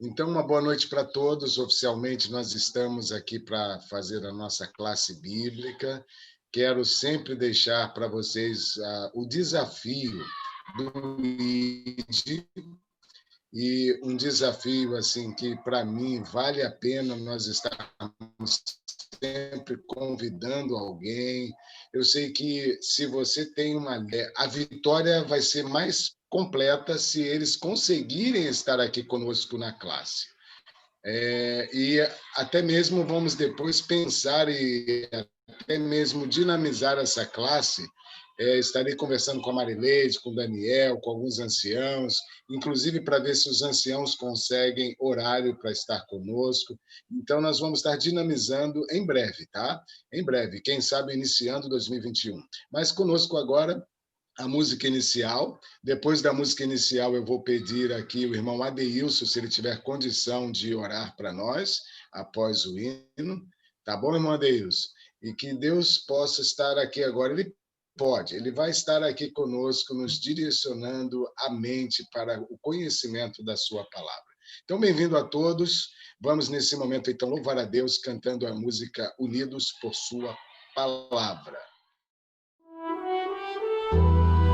Então, uma boa noite para todos. Oficialmente, nós estamos aqui para fazer a nossa classe bíblica. Quero sempre deixar para vocês o desafio do ID, e um desafio assim que, para mim, vale a pena nós estarmos sempre convidando alguém. Eu sei que, se você tem a vitória vai ser mais completa se eles conseguirem estar aqui conosco na classe. E até mesmo vamos depois pensar e até mesmo dinamizar essa classe. Estarei conversando com a Marileide, com o Daniel, com alguns anciãos, inclusive para ver se os anciãos conseguem horário para estar conosco. Então, nós vamos estar dinamizando em breve, tá? Em breve, quem sabe iniciando 2021. Mas conosco agora a música inicial. Depois da música inicial, eu vou pedir aqui o irmão Adeilson, se ele tiver condição de orar para nós, após o hino. Tá bom, irmão Adeilson? E que Deus possa estar aqui agora. Ele vai estar aqui conosco, nos direcionando a mente para o conhecimento da sua palavra. Então, bem-vindo a todos. Vamos, nesse momento, então, louvar a Deus, cantando a música Unidos por Sua Palavra. Maravilhas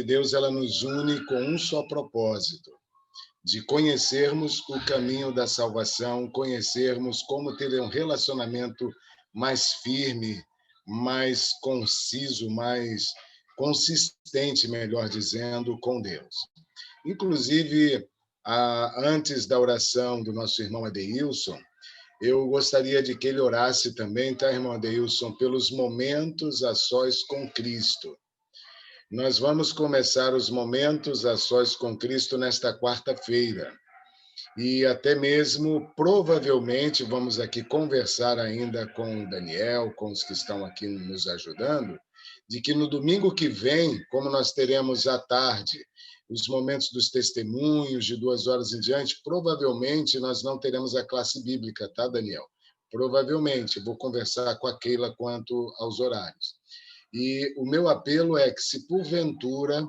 Deus, ela nos une com um só propósito, de conhecermos o caminho da salvação, conhecermos como ter um relacionamento mais firme, mais conciso, mais consistente, melhor dizendo, com Deus. Inclusive, antes da oração do nosso irmão Adeilson, eu gostaria de que ele orasse também, tá, irmão Adeilson, pelos momentos a sós com Cristo. Nós vamos começar os momentos a sós com Cristo nesta quarta-feira. E até mesmo, provavelmente, vamos aqui conversar ainda com o Daniel, com os que estão aqui nos ajudando, de que no domingo que vem, como nós teremos à tarde os momentos dos testemunhos, de 2 horas em diante, provavelmente nós não teremos a classe bíblica, tá, Daniel? Provavelmente, vou conversar com a Keila quanto aos horários. E o meu apelo é que, se porventura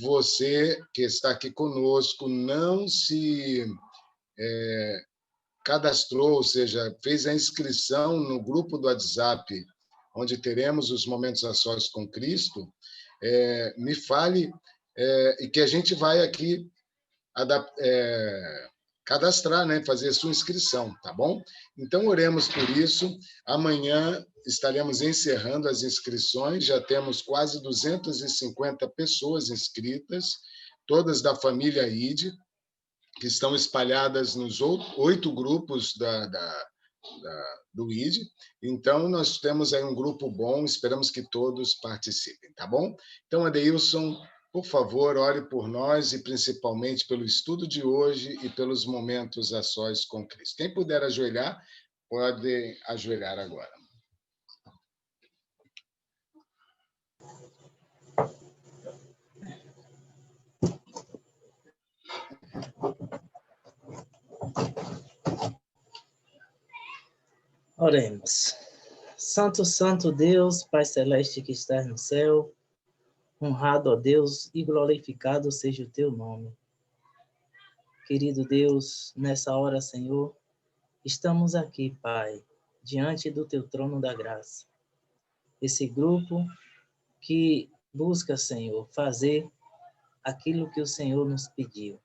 você que está aqui conosco não se cadastrou, ou seja, fez a inscrição no grupo do WhatsApp, onde teremos os momentos a sós com Cristo, me fale, e que a gente vai aqui cadastrar, né? Fazer a sua inscrição, tá bom? Então, oremos por isso. Amanhã estaremos encerrando as inscrições, já temos quase 250 pessoas inscritas, todas da família ID, que estão espalhadas nos 8 grupos do ID. Então, nós temos aí um grupo bom, esperamos que todos participem, tá bom? Então, Adeilson, por favor, ore por nós e principalmente pelo estudo de hoje e pelos momentos a sós com Cristo. Quem puder ajoelhar, pode ajoelhar agora. Oremos. Santo, santo Deus, Pai Celeste que estás no céu, honrado, ó Deus, e glorificado seja o teu nome. Querido Deus, nessa hora, Senhor, estamos aqui, Pai, diante do teu trono da graça. Esse grupo que busca, Senhor, fazer aquilo que o Senhor nos pediu.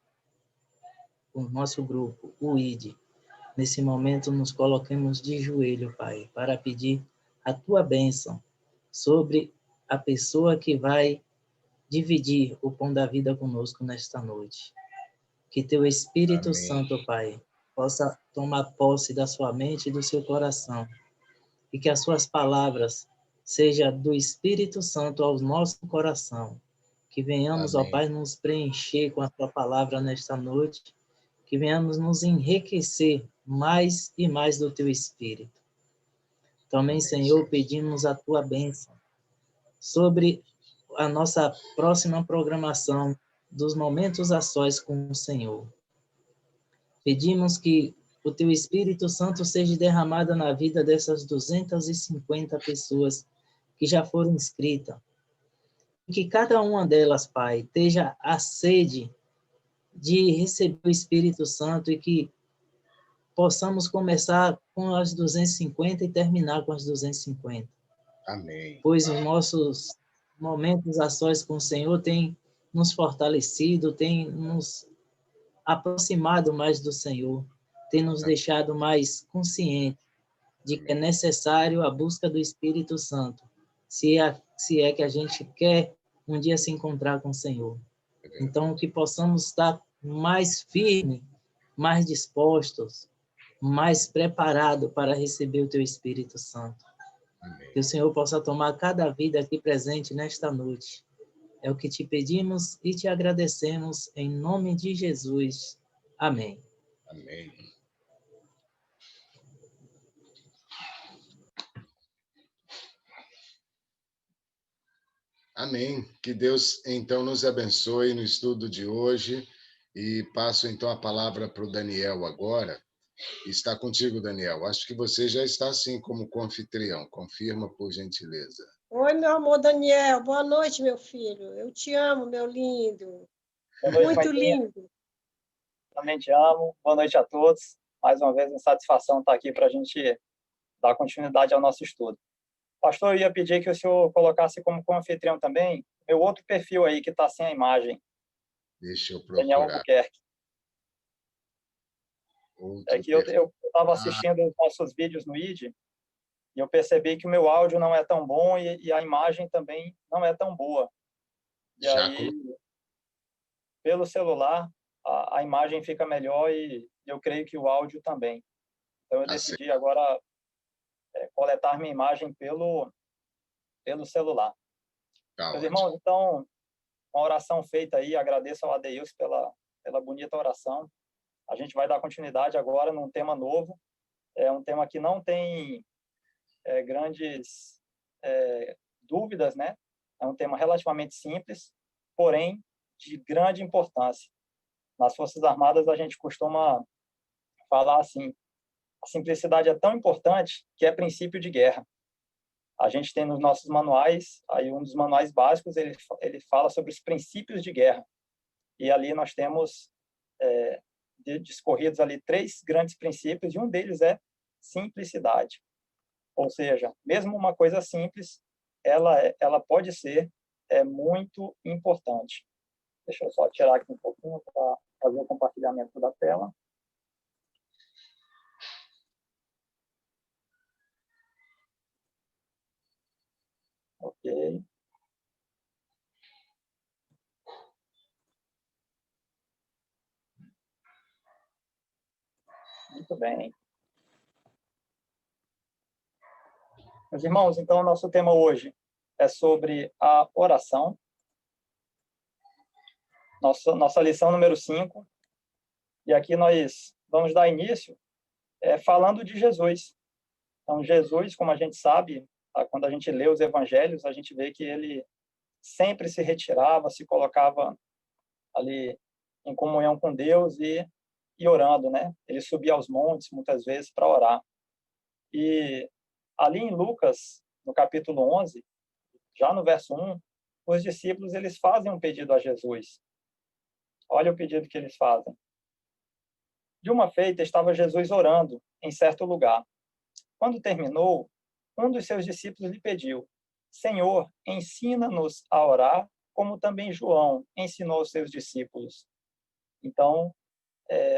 O nosso grupo, o ID. Nesse momento, nos coloquemos de joelho, Pai, para pedir a tua bênção sobre a pessoa que vai dividir o pão da vida conosco nesta noite. Que teu Espírito Amém. Santo, Pai, possa tomar posse da sua mente e do seu coração. E que as suas palavras sejam do Espírito Santo ao nosso coração. Que venhamos, Amém. ó Pai, nos preencher com a tua palavra nesta noite. Que venhamos nos enriquecer mais e mais do teu Espírito. Também, Amém, Senhor, pedimos a tua bênção sobre a nossa próxima programação dos momentos a sós com o Senhor. Pedimos que o teu Espírito Santo seja derramado na vida dessas 250 pessoas que já foram inscritas. Que cada uma delas, Pai, esteja a sede de receber o Espírito Santo e que possamos começar com as 250 e terminar com as 250. Amém. Pois os nossos momentos a sós com o Senhor têm nos fortalecido, têm nos aproximado mais do Senhor, têm nos deixado mais conscientes de que é necessário a busca do Espírito Santo, se é que a gente quer um dia se encontrar com o Senhor. Então, que possamos estar mais firmes, mais dispostos, mais preparados para receber o teu Espírito Santo. Amém. Que o Senhor possa tomar cada vida aqui presente nesta noite. É o que te pedimos e te agradecemos em nome de Jesus. Amém. Amém. Amém. Que Deus, então, nos abençoe no estudo de hoje. E passo, então, a palavra para o Daniel agora. Está contigo, Daniel. Acho que você já está, assim, como co-anfitrião. Confirma, por gentileza. Oi, meu amor Daniel. Boa noite, meu filho. Eu te amo, meu lindo. Boa noite, Muito Maitinha. lindo. Também te amo. Boa noite a todos. Mais uma vez, uma satisfação estar aqui para a gente dar continuidade ao nosso estudo. Pastor, eu ia pedir que o senhor colocasse como co-anfitrião também meu outro perfil aí que está sem a imagem. Deixa eu Daniel procurar Albuquerque. É outro que eu perfil. estava assistindo os nossos vídeos no ID e eu percebi que o meu áudio não é tão bom e a imagem também não é tão boa. E Já aí, pelo celular, a imagem fica melhor e eu creio que o áudio também. Então, eu decidi agora coletar minha imagem pelo celular. tá Meus ótimo. irmãos, então, uma oração feita aí, agradeço ao Adeilson pela bonita oração. A gente vai dar continuidade agora num tema novo, é um tema que não tem grandes dúvidas, né? É um tema relativamente simples, porém de grande importância. Nas Forças Armadas, a gente costuma falar assim, a simplicidade é tão importante que é princípio de guerra. A gente tem nos nossos manuais, aí um dos manuais básicos, ele fala sobre os princípios de guerra. E ali nós temos discorridos ali 3 grandes princípios, e um deles é simplicidade. Ou seja, mesmo uma coisa simples, ela pode ser muito importante. Deixa eu só tirar aqui um pouquinho para fazer o compartilhamento da tela. Ok. Muito bem. Meus irmãos, então, o nosso tema hoje é sobre a oração. Nossa lição número 5. E aqui nós vamos dar início falando de Jesus. Então, Jesus, como a gente sabe, quando a gente lê os evangelhos, a gente vê que ele sempre se retirava, se colocava ali em comunhão com Deus e orando, né? Ele subia aos montes muitas vezes para orar. E ali em Lucas, no capítulo 11, já no verso 1, os discípulos eles fazem um pedido a Jesus. Olha o pedido que eles fazem. De uma feita estava Jesus orando em certo lugar. Quando terminou, um dos seus discípulos lhe pediu: Senhor, ensina-nos a orar, como também João ensinou aos seus discípulos. Então,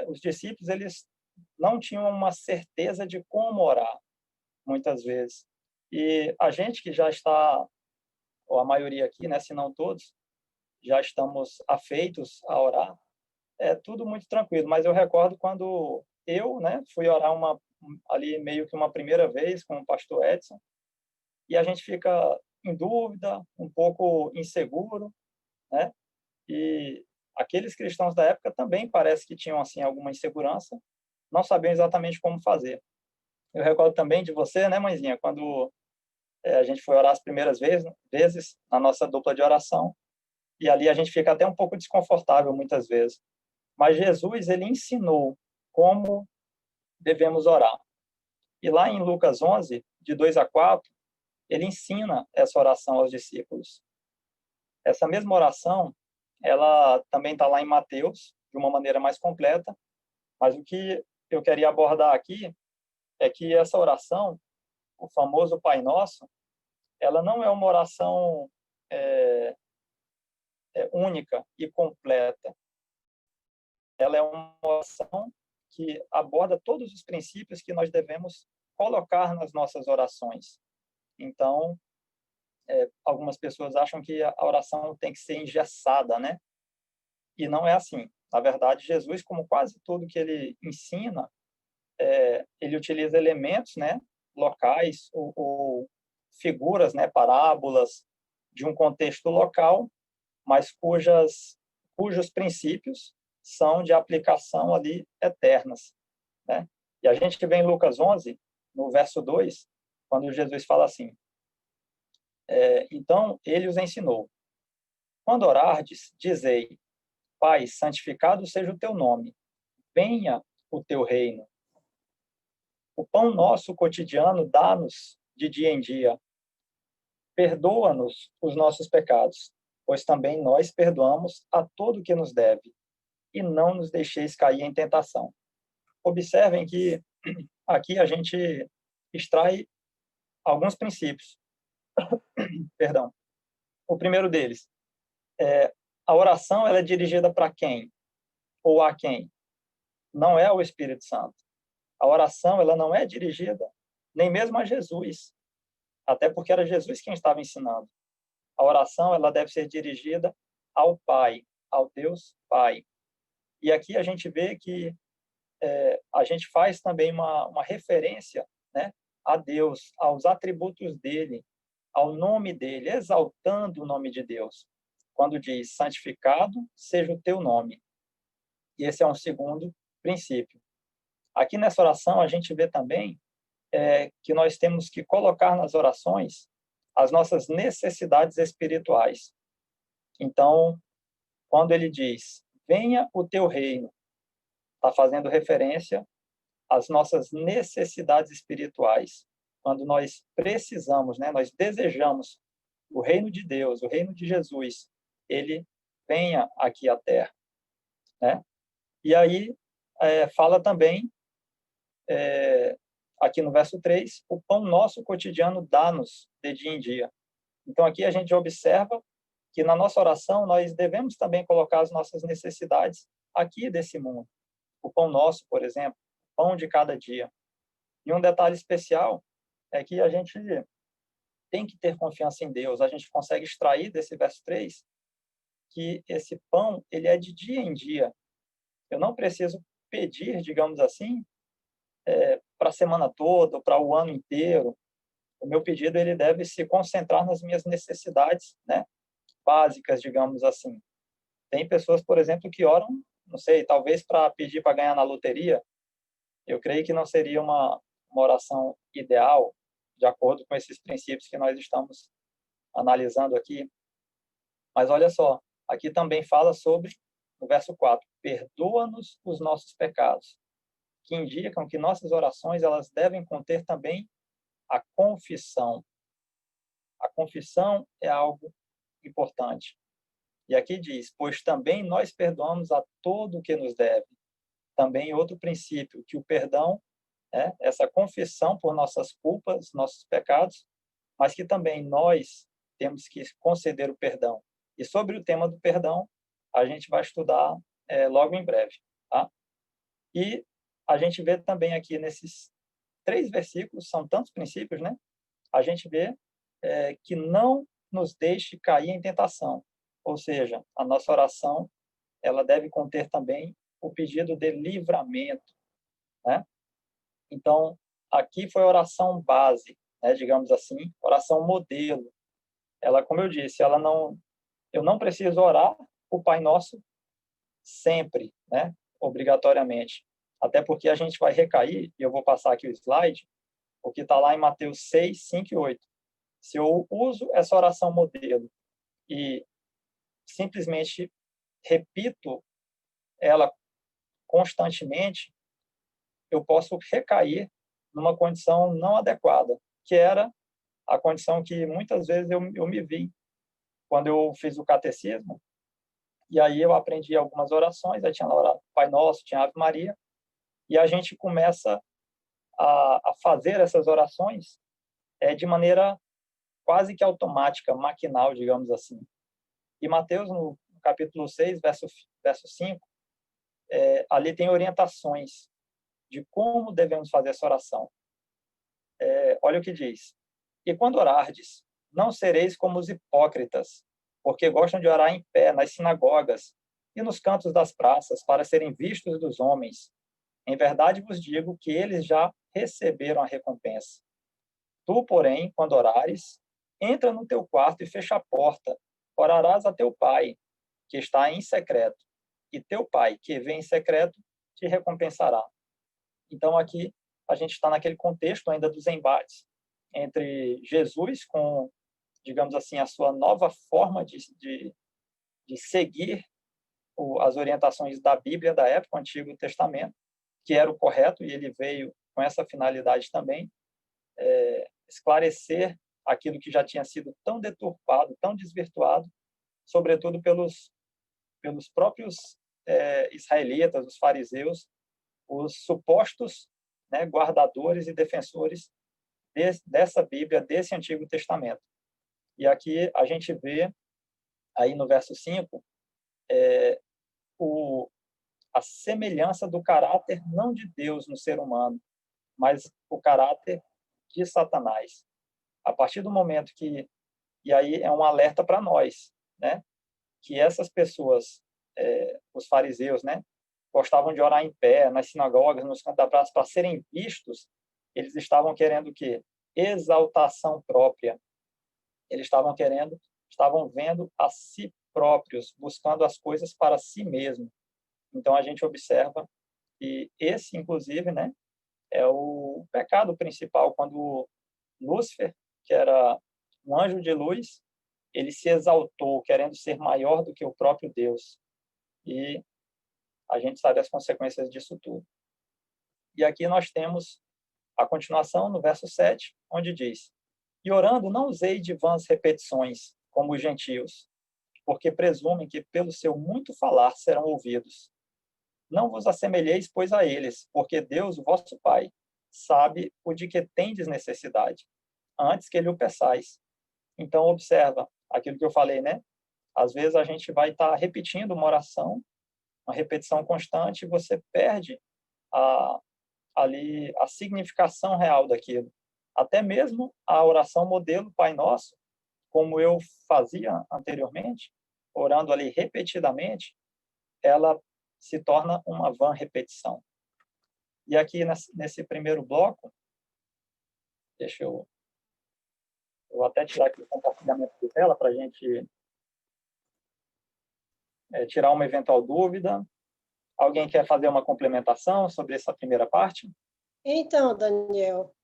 os discípulos eles não tinham uma certeza de como orar, muitas vezes. E a gente que já está, ou a maioria aqui, né, se não todos, já estamos afeitos a orar, é tudo muito tranquilo. Mas eu recordo quando eu, né, fui orar ali meio que uma primeira vez com o pastor Edson, e a gente fica em dúvida, um pouco inseguro, né? E aqueles cristãos da época também parece que tinham assim alguma insegurança, não sabiam exatamente como fazer. Eu recordo também de você, né, mãezinha, quando a gente foi orar as primeiras vezes na nossa dupla de oração, e ali a gente fica até um pouco desconfortável muitas vezes. Mas Jesus, ele ensinou como devemos orar. E lá em Lucas 11, de 2 a 4, ele ensina essa oração aos discípulos. Essa mesma oração, ela também está lá em Mateus, de uma maneira mais completa, mas o que eu queria abordar aqui é que essa oração, o famoso Pai Nosso, ela não é uma oração única e completa. Ela é uma oração que aborda todos os princípios que nós devemos colocar nas nossas orações. Então, algumas pessoas acham que a oração tem que ser engessada, né? E não é assim. Na verdade, Jesus, como quase tudo que ele ensina, ele utiliza elementos, né, locais ou figuras, né, parábolas de um contexto local, mas cujos princípios são de aplicação ali eternas, né? E a gente vê em Lucas 11, no verso 2, quando Jesus fala assim: então ele os ensinou: quando orardes, dizei: Pai, santificado seja o teu nome, venha o teu reino. O pão nosso cotidiano dá-nos de dia em dia. Perdoa-nos os nossos pecados, pois também nós perdoamos a todo que nos deve, e não nos deixeis cair em tentação. Observem que aqui a gente extrai alguns princípios. Perdão. O primeiro deles, A oração ela é dirigida para quem? Ou a quem? Não é o Espírito Santo. A oração ela não é dirigida nem mesmo a Jesus, até porque era Jesus quem estava ensinando. A oração ela deve ser dirigida ao Pai, ao Deus Pai. E aqui a gente vê que a gente faz também uma referência, né, a Deus, aos atributos dele, ao nome dele, exaltando o nome de Deus. Quando diz, santificado seja o teu nome. E esse é um segundo princípio. Aqui nessa oração a gente vê também que nós temos que colocar nas orações as nossas necessidades espirituais. Então, quando ele diz, venha o teu reino, está fazendo referência às nossas necessidades espirituais. Quando nós precisamos, né, nós desejamos o reino de Deus, o reino de Jesus, ele venha aqui à Terra, né? E aí fala também, aqui no verso 3, o pão nosso cotidiano dá-nos de dia em dia. Então aqui a gente observa que na nossa oração nós devemos também colocar as nossas necessidades aqui desse mundo. O pão nosso, por exemplo, pão de cada dia. E um detalhe especial é que a gente tem que ter confiança em Deus. A gente consegue extrair desse verso 3 que esse pão, ele é de dia em dia. Eu não preciso pedir, digamos assim, para a semana toda, ou para o ano inteiro. O meu pedido ele deve se concentrar nas minhas necessidades, né, básicas, digamos assim. Tem pessoas, por exemplo, que oram, não sei, talvez para pedir para ganhar na loteria. Eu creio que não seria uma oração ideal, de acordo com esses princípios que nós estamos analisando aqui. Mas olha só, aqui também fala sobre, no verso 4, perdoa-nos os nossos pecados, que indicam que nossas orações elas devem conter também a confissão. A confissão é algo importante. E aqui diz, pois também nós perdoamos a todo o que nos deve. Também outro princípio, que o perdão, essa confissão por nossas culpas, nossos pecados, mas que também nós temos que conceder o perdão. E sobre o tema do perdão, a gente vai estudar logo em breve. Tá? E a gente vê também aqui nesses 3 versículos, são tantos princípios, né? A gente vê que não nos deixe cair em tentação. Ou seja, a nossa oração ela deve conter também o pedido de livramento, né? Então, aqui foi a oração base, né, digamos assim, oração modelo. Ela, como eu disse, eu não preciso orar o Pai Nosso sempre, né, obrigatoriamente. Até porque a gente vai recair, e eu vou passar aqui o slide, o que está lá em Mateus 6, 5 e 8. Se eu uso essa oração modelo e simplesmente repito ela constantemente, eu posso recair numa condição não adequada, que era a condição que muitas vezes eu me vi quando eu fiz o catecismo. E aí eu aprendi algumas orações, aí tinha lá o Pai Nosso, tinha a Ave Maria, e a gente começa a fazer essas orações de maneira quase que automática, maquinal, digamos assim. E Mateus, no capítulo 6, verso 5, ali tem orientações de como devemos fazer essa oração. Olha o que diz. E quando orardes, não sereis como os hipócritas, porque gostam de orar em pé nas sinagogas e nos cantos das praças, para serem vistos dos homens. Em verdade vos digo que eles já receberam a recompensa. Tu, porém, quando orares, entra no teu quarto e fecha a porta. Orarás a teu pai, que está em secreto, e teu pai, que vem em secreto, te recompensará. Então, aqui, a gente está naquele contexto ainda dos embates entre Jesus com, digamos assim, a sua nova forma de seguir as orientações da Bíblia da época, o Antigo Testamento, que era o correto, e ele veio com essa finalidade também, esclarecer aquilo que já tinha sido tão deturpado, tão desvirtuado, sobretudo pelos próprios israelitas, os fariseus, os supostos, né, guardadores e defensores dessa Bíblia, desse Antigo Testamento. E aqui a gente vê aí no verso 5, a semelhança do caráter não de Deus no ser humano, mas o caráter de Satanás. A partir do momento que, e aí é um alerta para nós, né, que essas pessoas, os fariseus, né, gostavam de orar em pé, nas sinagogas, nos cantos da praça, para serem vistos, eles estavam querendo o quê? Exaltação própria. Eles estavam vendo a si próprios, buscando as coisas para si mesmo. Então, a gente observa que esse, inclusive, né, é o pecado principal, quando Lúcifer, que era um anjo de luz, ele se exaltou, querendo ser maior do que o próprio Deus. E a gente sabe as consequências disso tudo. E aqui nós temos a continuação no verso 7, onde diz: E orando, não usei de vãs repetições, como os gentios, porque presumem que pelo seu muito falar serão ouvidos. Não vos assemelheis, pois, a eles, porque Deus, o vosso Pai, sabe o de que tendes necessidade, antes que lhe o peçais. Então, observa aquilo que eu falei, né? Às vezes a gente vai estar repetindo uma oração, uma repetição constante, e você perde ali a significação real daquilo. Até mesmo a oração modelo Pai Nosso, como eu fazia anteriormente, orando ali repetidamente, ela se torna uma vã repetição. E aqui nesse primeiro bloco, deixa eu vou até tirar aqui o compartilhamento de tela para a gente tirar uma eventual dúvida. Alguém quer fazer uma complementação sobre essa primeira parte? Então, Daniel,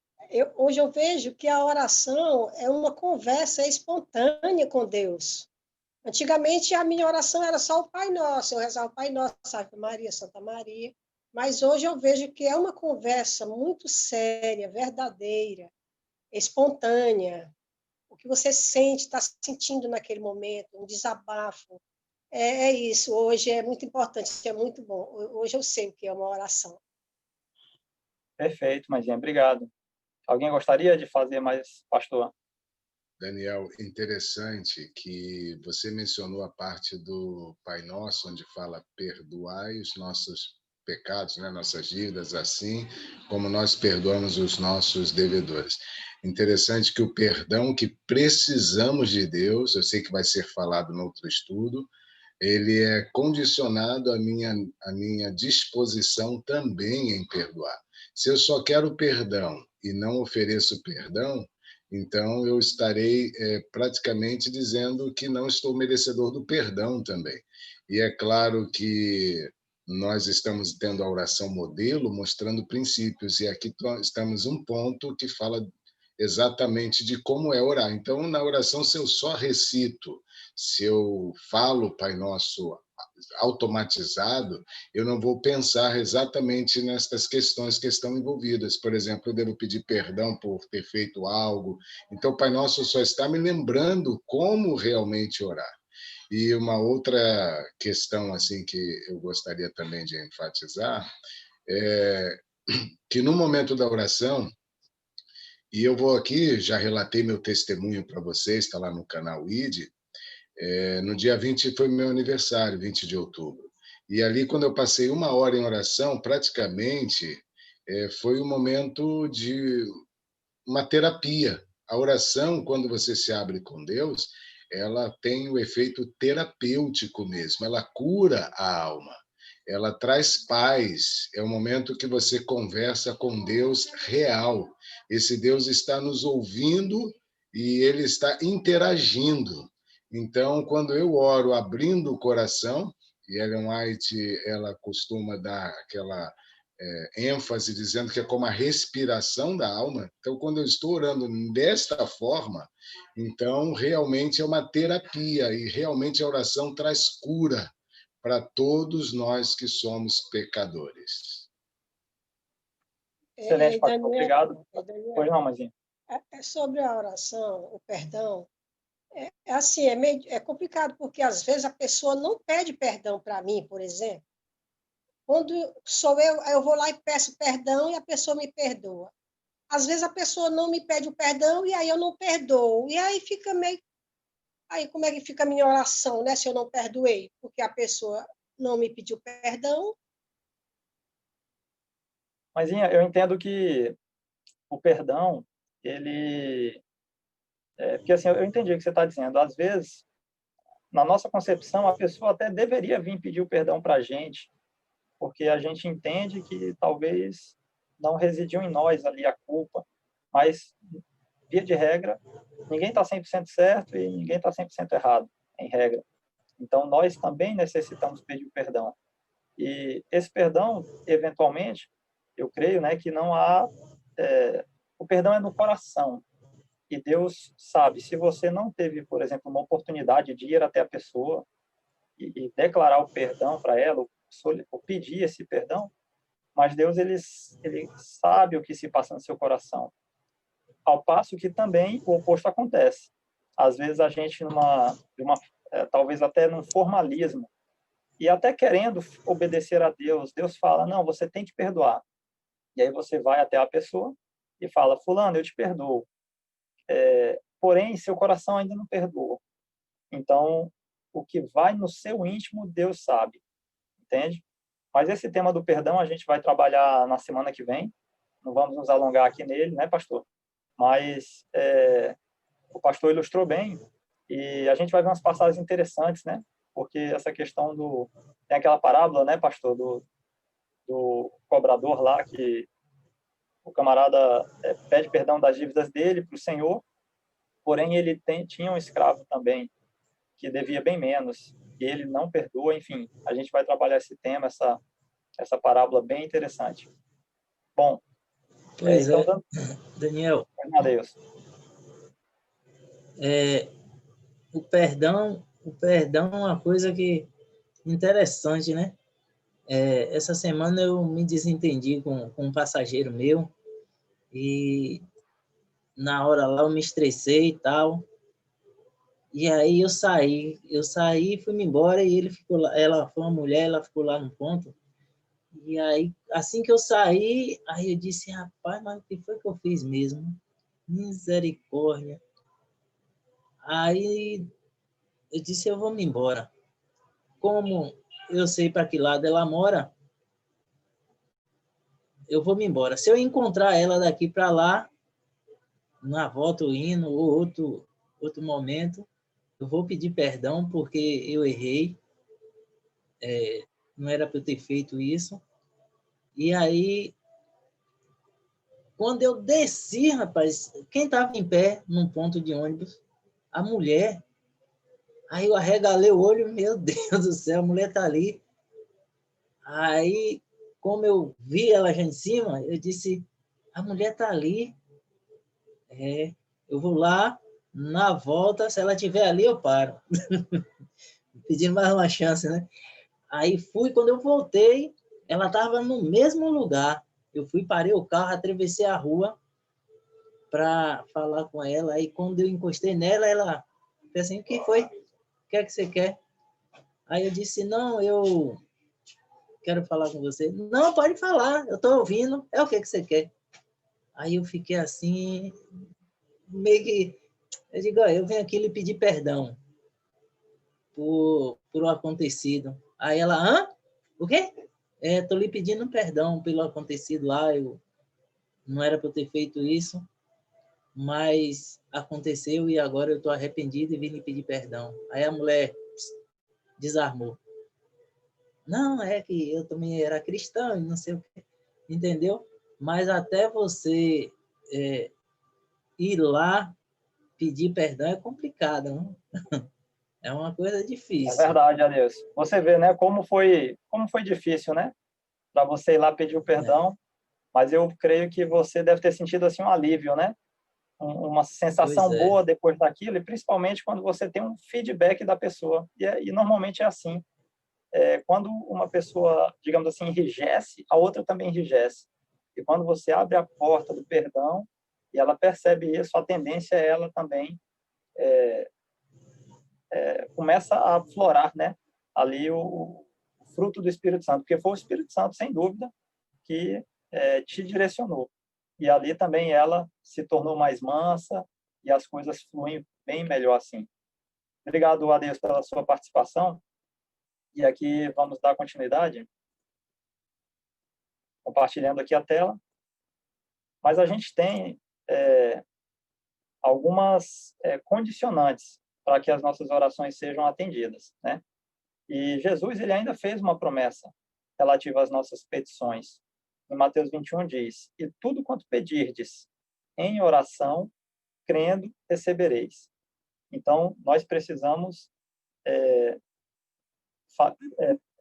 hoje eu vejo que a oração é uma conversa espontânea com Deus. Antigamente, a minha oração era só o Pai Nosso, eu rezava o Pai Nosso, Ave Maria, Santa Maria, mas hoje eu vejo que é uma conversa muito séria, verdadeira, espontânea, o que você sente, está sentindo naquele momento, um desabafo. É isso, hoje é muito importante, é muito bom. Hoje eu sei o que é uma oração. Perfeito, Maisinha, obrigado. Alguém gostaria de fazer mais, pastor? Daniel, interessante que você mencionou a parte do Pai Nosso, onde fala perdoai os nossos pecados, né, nossas dívidas, assim como nós perdoamos os nossos devedores. Interessante que o perdão que precisamos de Deus, eu sei que vai ser falado no outro estudo, ele é condicionado à minha disposição também em perdoar. Se eu só quero perdão e não ofereço perdão, então eu estarei praticamente dizendo que não estou merecedor do perdão também. E é claro que nós estamos tendo a oração modelo mostrando princípios, e aqui estamos um ponto que fala exatamente de como é orar. Então, na oração, se eu só recito, se eu falo Pai Nosso automatizado, eu não vou pensar exatamente nestas questões que estão envolvidas. Por exemplo, eu devo pedir perdão por ter feito algo. Então, o Pai Nosso só está me lembrando como realmente orar. E uma outra questão assim que eu gostaria também de enfatizar é que no momento da oração, e eu vou aqui, já relatei meu testemunho para vocês, está lá no canal ID, no dia 20 foi meu aniversário, 20 de outubro. E ali, quando eu passei 1 hora em oração, praticamente foi um momento de uma terapia. A oração, quando você se abre com Deus, ela tem o efeito terapêutico mesmo, ela cura a alma, ela traz paz, é o momento que você conversa com Deus real. Esse Deus está nos ouvindo e ele está interagindo. Então, quando eu oro abrindo o coração, e Ellen White ela costuma dar aquela ênfase dizendo que é como a respiração da alma. Então, quando eu estou orando desta forma, então realmente é uma terapia e realmente a oração traz cura para todos nós que somos pecadores. Excelente, pastor. Daniel, Obrigado. Daniel, Pois não, Maisinha. sobre a oração, o perdão, assim, é complicado, porque às vezes a pessoa não pede perdão para mim, por exemplo. Quando sou eu vou lá e peço perdão e a pessoa me perdoa. Às vezes a pessoa não me pede o perdão e aí eu não perdoo. E aí fica meio Aí como é que fica a minha oração, né, se eu não perdoei? Porque a pessoa não me pediu perdão. Mas eu entendo que o perdão, ele... porque assim, eu entendi o que você está dizendo. Às vezes, na nossa concepção, a pessoa até deveria vir pedir o perdão para a gente, porque a gente entende que talvez não residiu em nós ali a culpa. Mas, via de regra, ninguém está 100% certo e ninguém está 100% errado, em regra. Então, nós também necessitamos pedir o perdão. E esse perdão, eventualmente, eu creio, né, que não há... o perdão é no coração. E Deus sabe, se você não teve, por exemplo, uma oportunidade de ir até a pessoa e declarar o perdão para ela, ou pedir esse perdão, mas Deus, ele sabe o que se passa no seu coração. Ao passo que também o oposto acontece. Às vezes a gente, talvez até num formalismo, e até querendo obedecer a Deus, Deus fala, não, você tem que perdoar. E aí você vai até a pessoa e fala, fulano, eu te perdoo. Porém, seu coração ainda não perdoa. Então, o que vai no seu íntimo, Deus sabe. Entende? Mas esse tema do perdão a gente vai trabalhar na semana que vem. Não vamos nos alongar aqui nele, né, pastor? Mas o pastor ilustrou bem e a gente vai ver umas passagens interessantes, né? Porque essa questão tem aquela parábola, né, pastor, do cobrador lá, que o camarada pede perdão das dívidas dele para o Senhor, porém ele tinha um escravo também que devia bem menos e ele não perdoa. Enfim, a gente vai trabalhar esse tema, essa parábola bem interessante. Bom, Pois então, é, Daniel, Deus. o perdão é uma coisa que interessante, né? Essa semana eu me desentendi com um passageiro meu e na hora lá eu me estressei e tal. E aí eu saí e fui-me embora e ele ficou lá, ela foi uma mulher, ela ficou lá no ponto. E aí, assim que eu saí, aí eu disse, rapaz, mas o que foi que eu fiz mesmo? Misericórdia. Aí eu disse, eu vou me embora. Como eu sei para que lado ela mora, eu vou me embora. Se eu encontrar ela daqui para lá, na volta ou indo, ou outro momento, eu vou pedir perdão porque eu errei. Não era para eu ter feito isso. E aí, quando eu desci, rapaz, quem estava em pé num ponto de ônibus? A mulher. Aí eu arregalei o olho, meu Deus do céu, a mulher tá ali. Aí, como eu vi ela já em cima, eu disse, a mulher tá ali. Eu vou lá, na volta, se ela estiver ali, eu paro. Pedindo mais uma chance, né? Aí fui, quando eu voltei, ela estava no mesmo lugar. Eu fui, parei o carro, atravessei a rua para falar com ela. Aí quando eu encostei nela, ela disse assim, o que foi? O que é que você quer? Aí eu disse, não, eu quero falar com você. Não, pode falar, eu estou ouvindo. É o que você quer? Aí eu fiquei assim, meio que... Eu digo, eu venho aqui lhe pedir perdão por o acontecido. Aí ela, hã? O quê? Estou lhe pedindo perdão pelo acontecido lá. Eu não era para eu ter feito isso, mas aconteceu e agora eu estou arrependido e vim lhe pedir perdão. Aí a mulher desarmou. Não, é que eu também era cristão e não sei o quê, entendeu? Mas até você ir lá pedir perdão é complicado, não? É uma coisa É difícil. verdade, Adeus. Você vê, né, como foi difícil, né, para você ir lá pedir o perdão, mas eu creio que você deve ter sentido assim um alívio, né? Uma Pois sensação é. boa depois daquilo, e principalmente quando você tem um feedback da pessoa. E normalmente é assim. Quando uma pessoa, digamos assim, enrijece, a outra também enrijece. E quando você abre a porta do perdão e ela percebe isso, a tendência é ela também começa a florar, né? Ali o fruto do Espírito Santo, porque foi o Espírito Santo, sem dúvida, que te direcionou. E ali também ela se tornou mais mansa e as coisas fluem bem melhor assim. Obrigado a Deus pela sua participação. E aqui vamos dar continuidade, compartilhando aqui a tela. Mas a gente tem algumas condicionantes para que as nossas orações sejam atendidas, né? E Jesus, ele ainda fez uma promessa relativa às nossas petições. Em Mateus 21 diz: "E tudo quanto pedirdes em oração, crendo, recebereis." Então, nós precisamos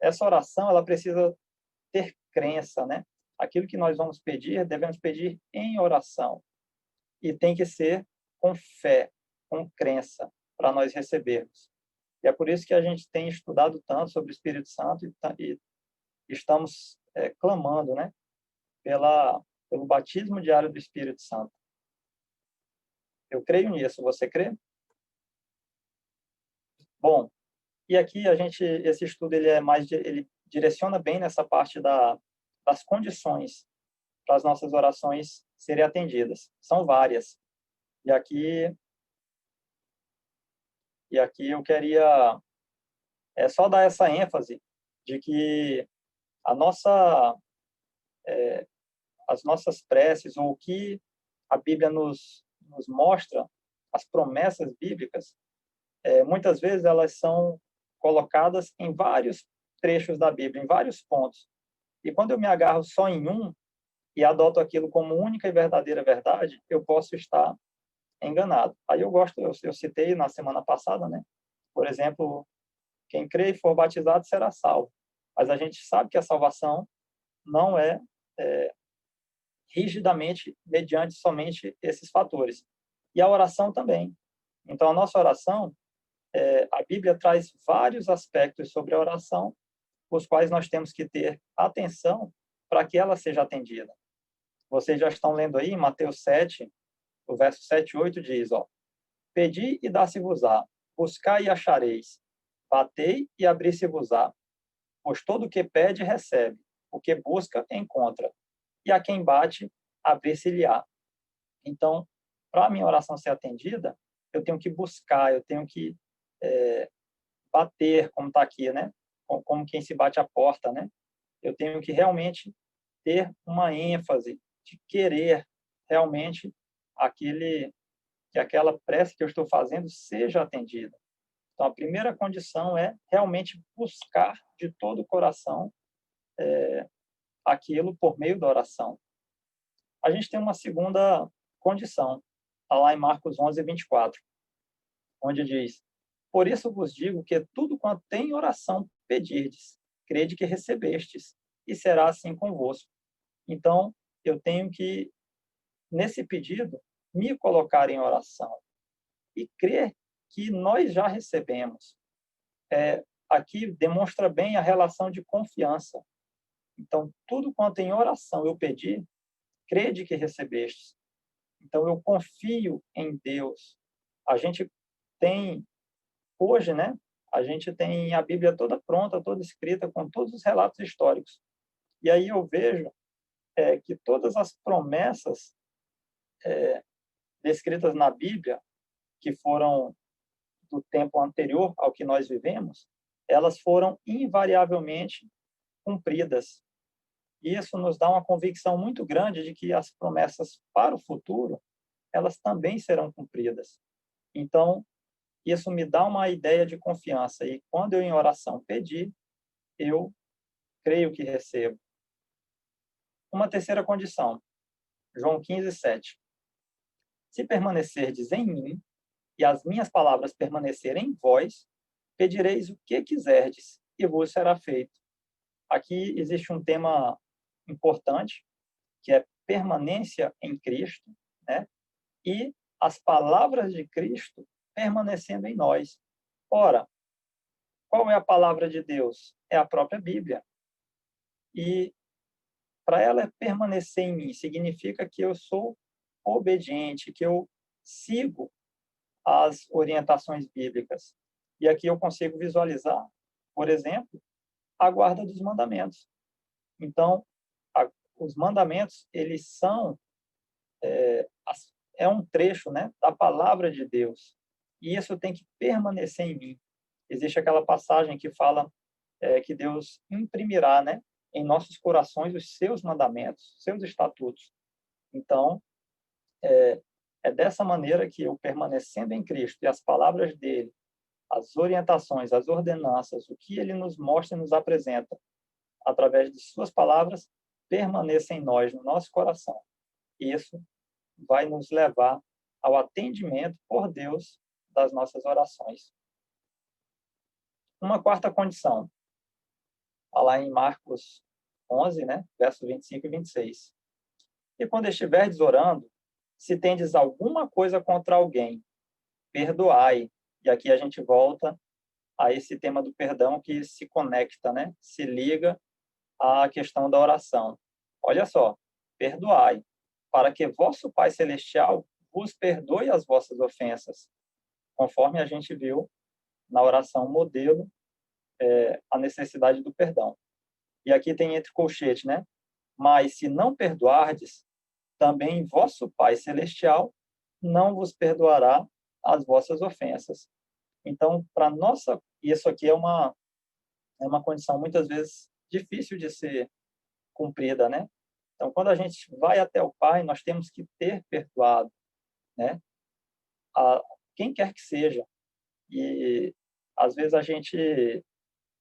essa oração, ela precisa ter crença, né? Aquilo que nós vamos pedir, devemos pedir em oração. E tem que ser com fé, com crença, para nós recebermos. E é por isso que a gente tem estudado tanto sobre o Espírito Santo e estamos clamando, né? Pelo batismo diário do Espírito Santo. Eu creio nisso, você crê? Bom, e aqui esse estudo ele direciona bem nessa parte das condições para as nossas orações serem atendidas. São várias. E aqui eu queria só dar essa ênfase de que as nossas preces, ou o que a Bíblia nos mostra, as promessas bíblicas, muitas vezes elas são colocadas em vários trechos da Bíblia, em vários pontos. E quando eu me agarro só em um e adoto aquilo como única e verdadeira verdade, eu posso estar enganado. Aí eu citei na semana passada, né? Por exemplo, quem crê e for batizado será salvo. Mas a gente sabe que a salvação não é rigidamente mediante somente esses fatores. E a oração também. Então, a nossa oração, a Bíblia traz vários aspectos sobre a oração, os quais nós temos que ter atenção para que ela seja atendida. Vocês já estão lendo aí, em Mateus 7, o verso 7 e 8 diz, pedi e dá-se-vos-á, buscai e achareis, batei e abri-se-vos-á, pois todo o que pede recebe, o que busca encontra, e a quem bate, abrir-se-lhe-á. Então, para a minha oração ser atendida, eu tenho que buscar, eu tenho que bater, como está aqui, né? Como quem se bate à porta, né? Eu tenho que realmente ter uma ênfase de querer realmente que aquela prece que eu estou fazendo seja atendida. Então, a primeira condição é realmente buscar de todo o coração aquilo por meio da oração. A gente tem uma segunda condição, está lá em Marcos 11, 24, onde diz: "Por isso vos digo que tudo quanto em oração pedirdes, crede que recebestes, e será assim convosco." Então, eu tenho que, nesse pedido, me colocar em oração e crer que nós já recebemos. Aqui demonstra bem a relação de confiança. Então, tudo quanto em oração eu pedi, crede que recebestes. Então, eu confio em Deus. A gente tem, hoje, né? A gente tem a Bíblia toda pronta, toda escrita, com todos os relatos históricos. E aí eu vejo que todas as promessas descritas na Bíblia, que foram do tempo anterior ao que nós vivemos, elas foram invariavelmente cumpridas. Isso nos dá uma convicção muito grande de que as promessas para o futuro, elas também serão cumpridas. Então, isso me dá uma ideia de confiança. E quando eu, em oração, pedir, eu creio que recebo. Uma terceira condição, João 15, 7. Se permanecerdes em mim, e as minhas palavras permanecerem em vós, pedireis o que quiserdes, e vos será feito. Aqui existe um tema importante, que é permanência em Cristo, né? E as palavras de Cristo permanecendo em nós. Ora, qual é a palavra de Deus? É a própria Bíblia. E para ela permanecer em mim, significa que eu sou obediente, que eu sigo as orientações bíblicas. E aqui eu consigo visualizar, por exemplo, a guarda dos mandamentos. Então, os mandamentos, eles são um trecho, né, da palavra de Deus. E isso tem que permanecer em mim. Existe aquela passagem que fala que Deus imprimirá, né, em nossos corações os seus mandamentos, seus estatutos. Então, é dessa maneira que eu, permanecendo em Cristo e as palavras dele, as orientações, as ordenanças, o que ele nos mostra e nos apresenta, através de suas palavras, permaneça em nós, no nosso coração. Isso vai nos levar ao atendimento por Deus das nossas orações. Uma quarta condição, está lá em Marcos 11, né, versos 25 e 26. E quando estiverdes orando, se tendes alguma coisa contra alguém, perdoai. E aqui a gente volta a esse tema do perdão que se conecta, né, se liga à questão da oração. Olha só, perdoai, para que vosso Pai Celestial vos perdoe as vossas ofensas, conforme a gente viu na oração modelo, a necessidade do perdão. E aqui tem entre colchetes, né? Mas se não perdoardes, também vosso Pai Celestial não vos perdoará as vossas ofensas. Então, para nossa, isso aqui é uma condição muitas vezes difícil de ser cumprida, né? Então, quando a gente vai até o Pai, nós temos que ter perdoado, né? A quem quer que seja. E às vezes a gente,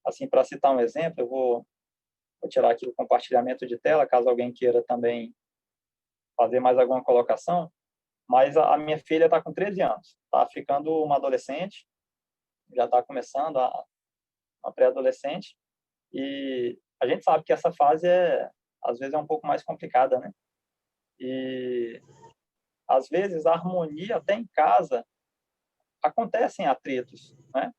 assim, para citar um exemplo, eu vou tirar aqui o compartilhamento de tela, caso alguém queira também fazer mais alguma colocação, mas a minha filha está com 13 anos, está ficando uma adolescente, já está começando uma pré-adolescente, e a gente sabe que essa fase às vezes é um pouco mais complicada, né? E às vezes a harmonia até em casa acontecem atritos, né?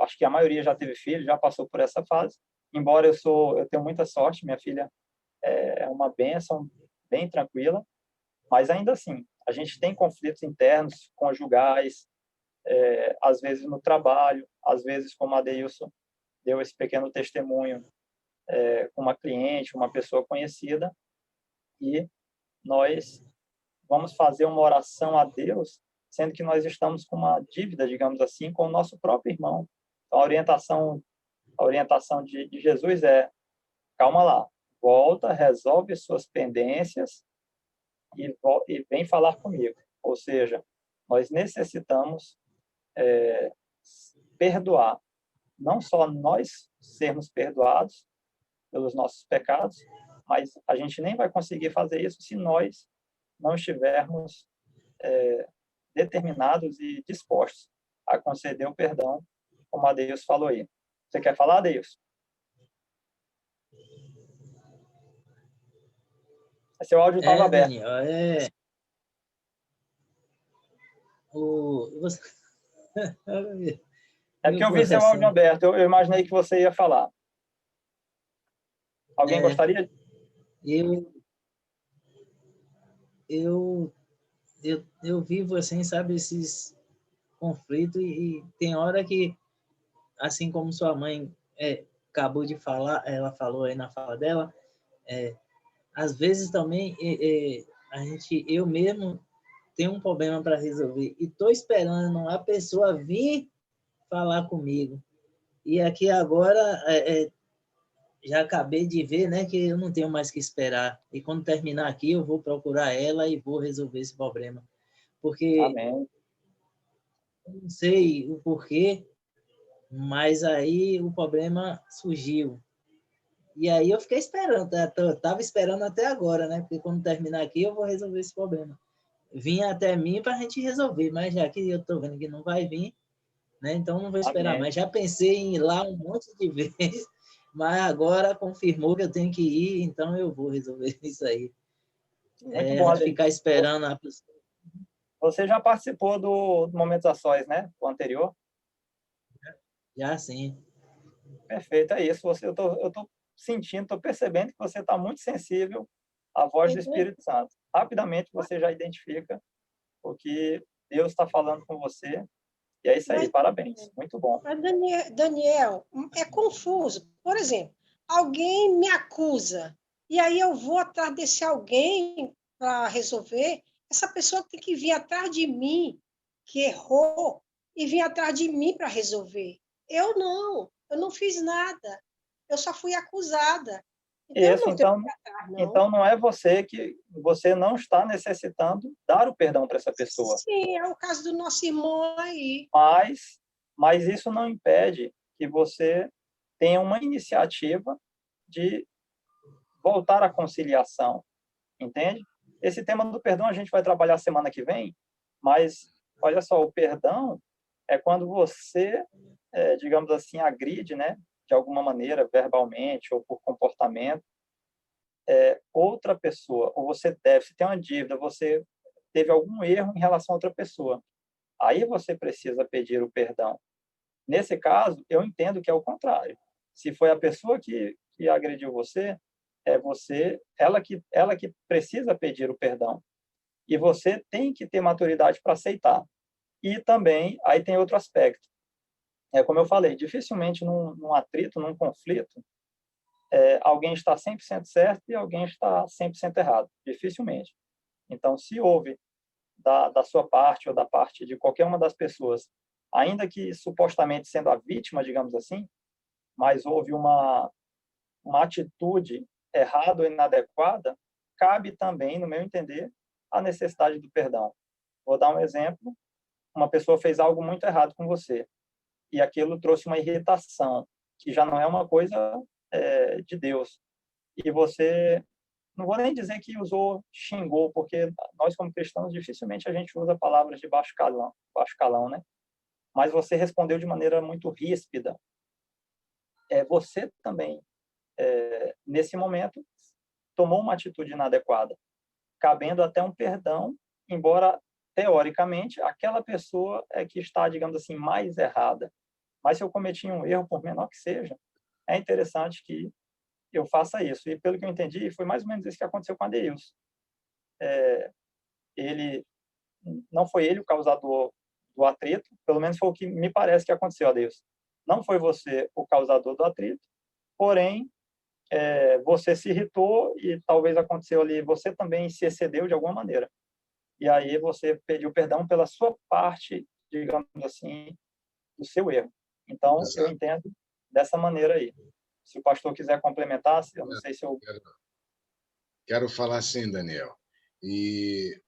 Acho que a maioria já teve filho, já passou por essa fase. Embora eu tenho muita sorte, minha filha é uma bênção, bem tranquila, mas ainda assim, a gente tem conflitos internos, conjugais, às vezes no trabalho, às vezes, como a Deilson deu esse pequeno testemunho, com uma cliente, uma pessoa conhecida, e nós vamos fazer uma oração a Deus, sendo que nós estamos com uma dívida, digamos assim, com o nosso próprio irmão. Então, a orientação de Jesus calma lá, volta, resolve suas pendências e vem falar comigo. Ou seja, nós necessitamos perdoar, não só nós sermos perdoados pelos nossos pecados, mas a gente nem vai conseguir fazer isso se nós não estivermos determinados e dispostos a conceder o perdão, como a Deus falou aí. Você quer falar, Deus? Seu áudio estava aberto. Daniel, É porque eu vi seu áudio aberto. Eu imaginei que você ia falar. Alguém gostaria? Eu vivo assim, sabe, esses conflitos e tem hora que, assim como sua mãe acabou de falar, ela falou aí na fala dela, às vezes também eu mesmo tenho um problema para resolver e estou esperando a pessoa vir falar comigo. E aqui agora já acabei de ver, né, que eu não tenho mais que esperar. E quando terminar aqui, eu vou procurar ela e vou resolver esse problema. Porque Amém. eu não sei o porquê, mas aí o problema surgiu. E aí eu fiquei esperando, estava esperando até agora, né? Porque quando terminar aqui, eu vou resolver esse problema. Vinha até mim para a gente resolver, mas já que eu estou vendo que não vai vir, né? Então não vou esperar. Amém. Mas já pensei em ir lá um monte de vezes, mas agora confirmou que eu tenho que ir, então eu vou resolver isso aí. Muito bom, ficar esperando a pessoa. Você já participou do Momentos a Sós, né? O anterior? Já, sim. Perfeito, é isso. Eu tô sentindo, estou percebendo que você está muito sensível à voz do Espírito Santo. Rapidamente você já identifica o que Deus está falando com você. E é isso aí, parabéns. Muito bom. Mas, Daniel, é confuso. Por exemplo, alguém me acusa, e aí eu vou atrás desse alguém para resolver, Essa pessoa tem que vir atrás de mim, que errou, e vir atrás de mim para resolver. Eu não fiz nada. Eu só fui acusada. Então, eu Isso, não tenho que ir atrás, não. então não é você não está necessitando dar o perdão para essa pessoa. Sim, é o caso do nosso irmão aí. Mas isso não impede que você tenha uma iniciativa de voltar à conciliação, entende? Esse tema do perdão a gente vai trabalhar semana que vem, mas olha só, o perdão é quando você, digamos assim, agride, né, de alguma maneira, verbalmente ou por comportamento, outra pessoa, ou você tem uma dívida, você teve algum erro em relação a outra pessoa. Aí você precisa pedir o perdão. Nesse caso, eu entendo que é o contrário. Se foi a pessoa que agrediu você, ela que precisa pedir o perdão. E você tem que ter maturidade para aceitar. E também, aí tem outro aspecto. Como eu falei, dificilmente num atrito, num conflito, alguém está 100% certo e alguém está 100% errado. Dificilmente. Então, se houve da sua parte ou da parte de qualquer uma das pessoas, ainda que supostamente sendo a vítima, digamos assim, mas houve uma atitude errada ou inadequada, cabe também, no meu entender, a necessidade do perdão. Vou dar um exemplo. Uma pessoa fez algo muito errado com você e aquilo trouxe uma irritação, que já não é uma coisa de Deus. E você, não vou nem dizer que xingou, porque nós como cristãos dificilmente a gente usa palavras de baixo calão, né? Mas você respondeu de maneira muito ríspida. Você também, nesse momento, tomou uma atitude inadequada, cabendo até um perdão, embora, teoricamente, aquela pessoa é que está, digamos assim, mais errada. Mas se eu cometi um erro, por menor que seja, é interessante que eu faça isso. E, pelo que eu entendi, foi mais ou menos isso que aconteceu com a Adeilson. Não foi ele o causador do atrito, pelo menos foi o que me parece que aconteceu, Adeilson. Não foi você o causador do atrito, porém, você se irritou e talvez aconteceu ali, você também se excedeu de alguma maneira. E aí você pediu perdão pela sua parte, digamos assim, do seu erro. Então, Exato. eu entendo dessa maneira aí. Se o pastor quiser complementar, eu não sei se eu... Quero falar assim, Daniel. E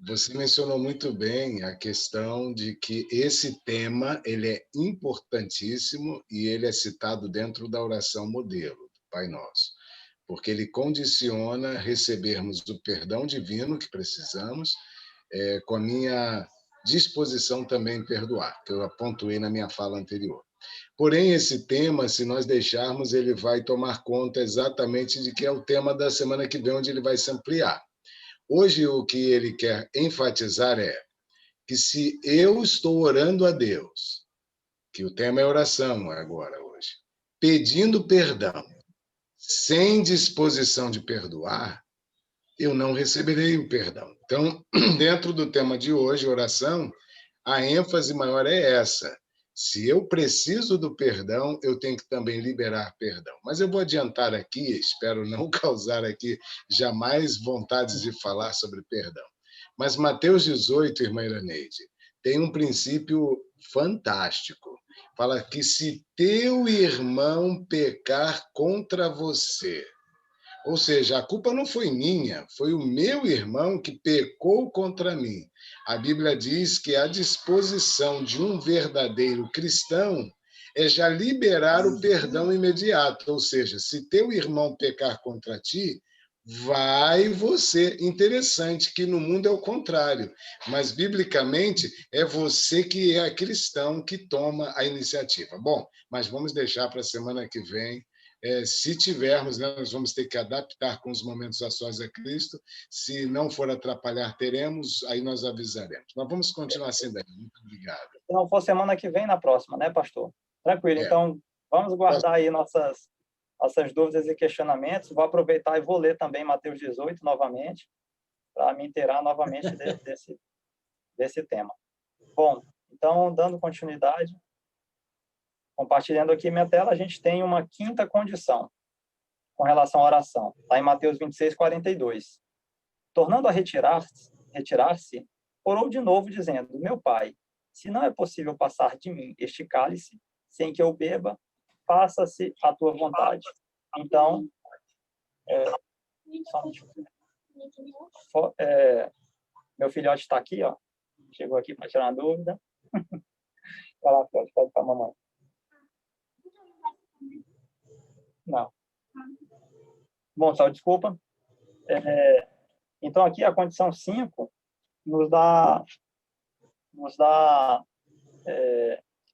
você mencionou muito bem a questão de que esse tema ele é importantíssimo e ele é citado dentro da oração modelo do Pai Nosso, porque ele condiciona recebermos o perdão divino que precisamos, com a minha disposição também em perdoar, que eu apontei na minha fala anterior. Porém, esse tema, se nós deixarmos, ele vai tomar conta exatamente de que é o tema da semana que vem, onde ele vai se ampliar. Hoje, o que ele quer enfatizar é que se eu estou orando a Deus, que o tema é oração agora, hoje, pedindo perdão, sem disposição de perdoar, eu não receberei o perdão. Então, dentro do tema de hoje, oração, a ênfase maior é essa. Se eu preciso do perdão, eu tenho que também liberar perdão. Mas eu vou adiantar aqui, espero não causar aqui jamais vontades de falar sobre perdão. Mas Mateus 18, irmã Iraneide, tem um princípio fantástico. Fala que se teu irmão pecar contra você, ou seja, a culpa não foi minha, foi o meu irmão que pecou contra mim. A Bíblia diz que a disposição de um verdadeiro cristão é já liberar o perdão imediato. Ou seja, se teu irmão pecar contra ti, vai você. Interessante que no mundo é o contrário, mas biblicamente é você que é cristão que toma a iniciativa. Bom, mas vamos deixar para a semana que vem. Se tivermos, né, nós vamos ter que adaptar com os momentos a sós a Cristo. Se não for atrapalhar, teremos, aí nós avisaremos. Mas vamos continuar assim, Daniel. Muito obrigado. Se não for semana que vem, na próxima, né, pastor? Tranquilo. Então, vamos guardar aí nossas dúvidas e questionamentos. Vou aproveitar e vou ler também Mateus 18 novamente, para me inteirar novamente desse tema. Bom, então, dando continuidade, compartilhando aqui minha tela, a gente tem uma quinta condição com relação à oração. Está em Mateus 26, 42. Tornando a retirar-se, retirar-se, orou de novo, dizendo: Meu pai, se não é possível passar de mim este cálice sem que eu beba, faça-se a tua vontade. Então, meu filhote está aqui, ó. Chegou aqui para tirar uma dúvida. Vai lá, pode para a mamãe. Não. Bom, só desculpa. Então, aqui a condição 5 nos dá